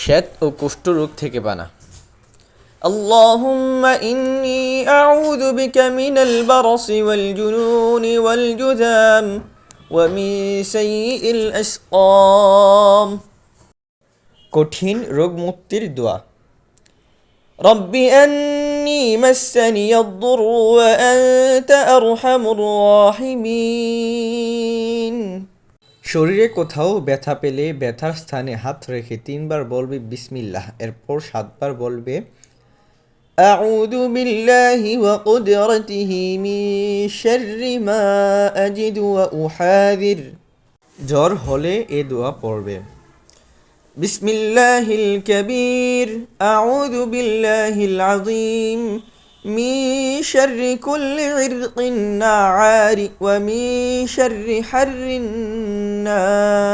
শ্বেত ও কুষ্ঠরোগ থেকে বানা। اللهم إني أعوذ بك من البرص والجنون والجذام ومن سيء الأسقام. কঠিন রোগ মুক্তির দোয়া। رب أني مسني الضر وأنت أرحم الراحمين. শরীরে কোথাও ব্যথা পেলে ব্যথার স্থানে হাত রেখে 3বার বলবে বিসমিল্লাহ, এরপর 7বার বলবে أعوذ بالله وقدرته من شر ما أجد وأحاذر. জ্বর হলে এ দোয়া পড়বে। بسم الله الكبير أعوذ بالله العظيم من شر كل عرق ناعار ومن شر حر النار.